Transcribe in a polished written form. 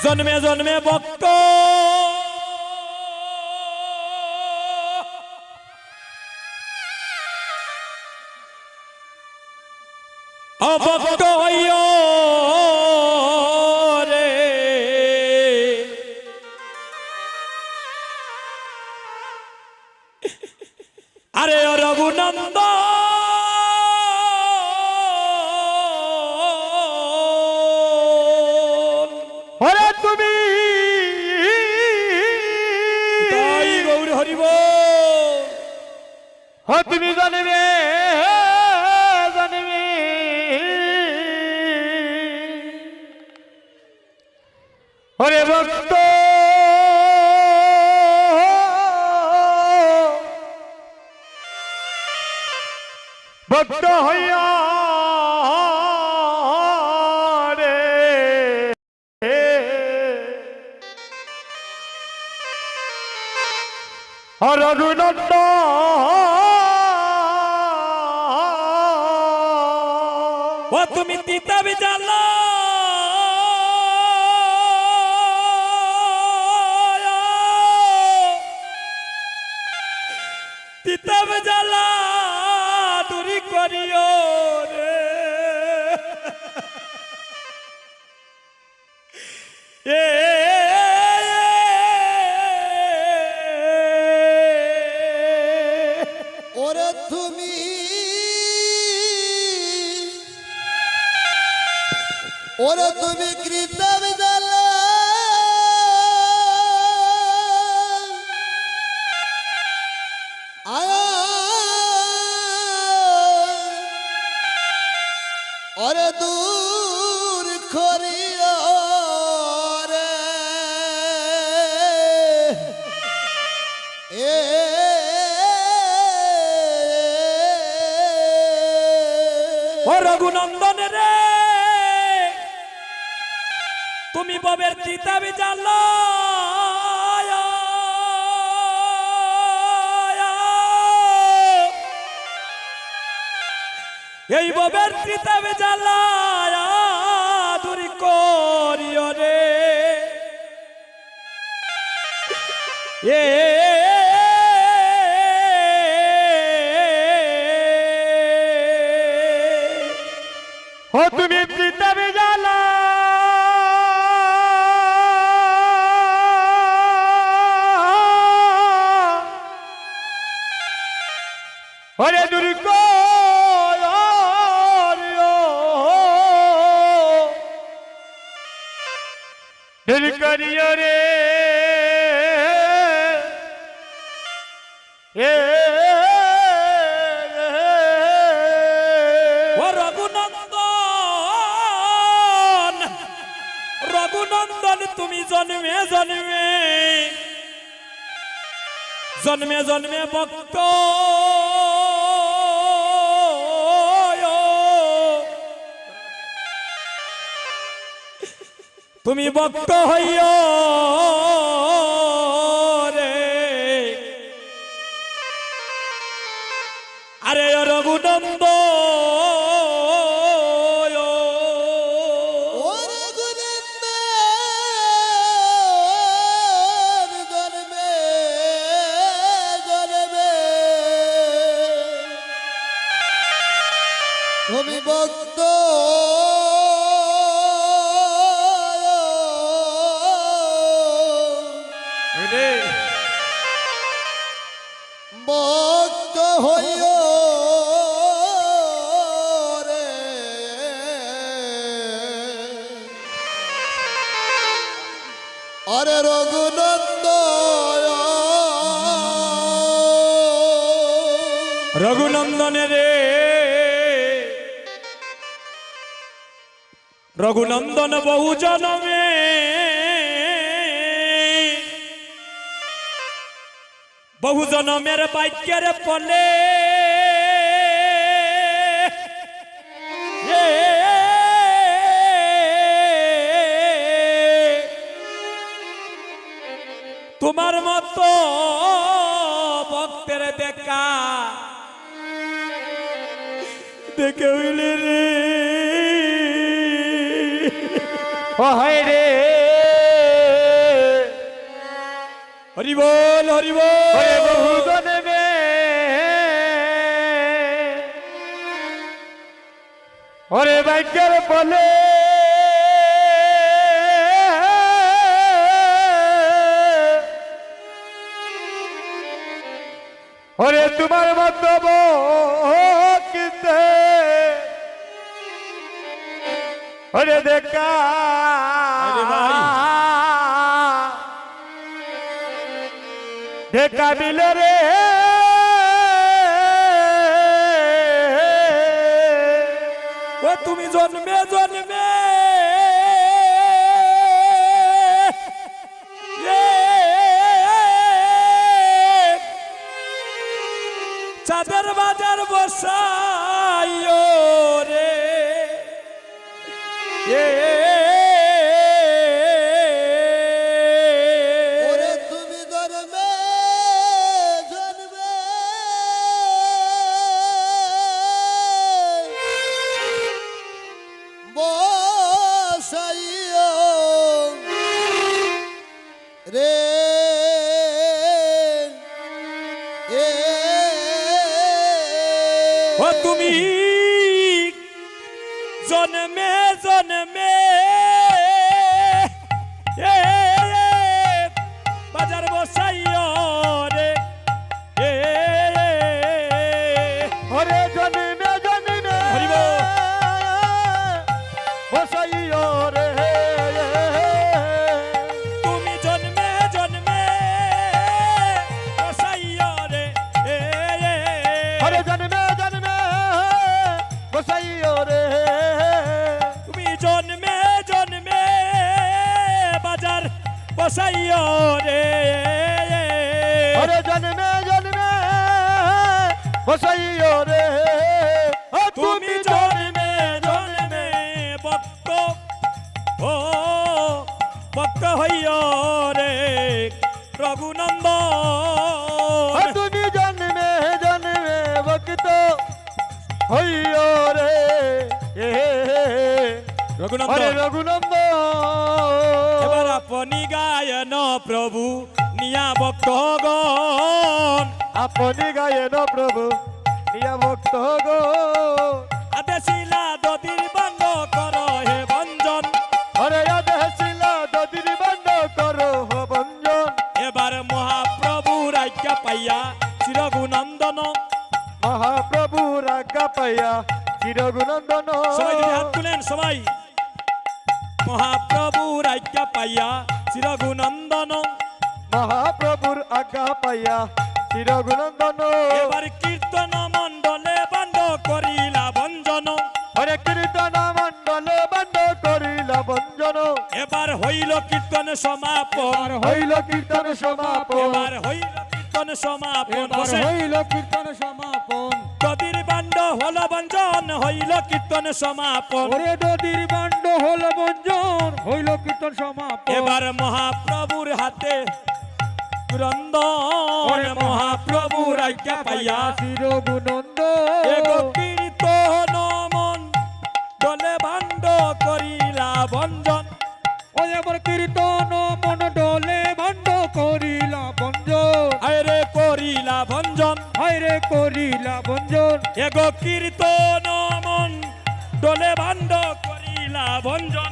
জন্মে জন্মে ভক্ত অভক্ত হইও রে আরে রঘুনন্দ ওরে তুমি তাই গৌর হরিব তুমি জানিবে জানিবে ওরে ভক্ত ভক্ত হইয়া রে রঘুনন্দ ও তুমি তিতাবি জানো তিতাব জ্বালা দূরি করিও রে এ ওরে তুমি কৃতা বিদালা আয়া ওরে দূর করিও রে ও রঘুনন্দন রে তুমি ববের তিতাবি জানো এই ববের তিতাবি জানো দূরি করিও রে এ তুমি তিতাবি জ্বালা ওরে দূর করিও রে ও রঘুনন্দন রঘুনন্দন তুমি জন্মে জন্মে জন্মে জন্মে ভক্ত তুমি ভক্ত হইও রে আরে রঘুনন্দ তুমি ভক্ত ভক্ত হইও রে আরে রঘুনন্দ রঘুনন্দন রে রঘুনন্দন বহু জনমে বহু জনমের বাক্যের ফলে তোমার মতো ভক্তের দেখা দেখে হইলে রে ও হয় রে হরি বল হরি বল ওরে বহু জন্মে ওরে ভাগ্যের বলে ওরে তোমার মন্তব্য কিনতে ওরে দেখা আরে ভাই। দেখা মিলে রে ও তুমি জন্মে জন্মে চাঁদের বাজার বসাইও রে ওরে তুমি জন্মে জন্মে বসাইও রে ও তুমি জন্মে জন্মে বাজার বসাইও রে ওরে জন্মে জন্মে হরি বল। বসাইও রে তুমি জন্মে জন্মে বসাইও রে ওরে জন্মে জন্মে বসাইও রে তুমি জন্মে জন্মে বাজার বসাইও রে ওরে জন্মে জন্মে বসাইও রে ও তুমি জন্মে জন্মে ভক্ত ও ভক্ত হইও রে রঘুনন্দন তুমি জন্মে জন্মে ভক্ত হইও রে ওরে রঘুনন্দন রঘুনন্দ এবার আপনি গায়ন প্রভু নিয়া ভক্তগণ আপনি গায়েন প্রভু নিয়া ভক্ত গো আদেশিলা দদির বাঙ্গ কর হে বঞ্জন ওরে আদেশিলা দদির বান্ড করো ভঞ্জন এবার মহাপ্রভুর আজ্ঞা পাইয়া চিরঘুনন্দন মহাপ্রভু রাজ্ঞা পাইয়া চিরগুনন্দন সবাই যদি হাত তুলেন সবাই মহাপ্রভুর আজ্ঞা পাইয়া চিরঘুনন্দন মহাপ্রভুর আজ্ঞা পাইয়া চিরগুনন্দন এবার কীর্তন মণ্ডলে বাণ্ড করিলা ভঞ্জন হরে কীর্তন মণ্ডলে বান্ড করিলা ভঞ্জন এবার হইল কীর্তন সমাপন হইল কীর্তন সমাপন এবার হইল কীর্তন সমাপন বসে হইল কীর্তন সমাপন দদির বাণ্ড হল ভঞ্জন হইল কীর্তন সমাপন ওরে নদীর বাণ্ড হল বঞ্জন হইল কীর্তন সমাপন এবার মহাপ্রভুর হাতে ক্রন্দন মহাপ্রভুর আজ্ঞা পাইয়া চিরগুনন্দ এগো কীর্তন মন দলে বাণ্ড করিলা ভঞ্জন ও এবার কীর্তন মন ডলে বাণ্ড করিলা বঞ্জন আরে করিলা ভঞ্জন হায়রে করিলা বঞ্জন এগো কীর্তন মন দলে বাণ্ড করিলা ভঞ্জন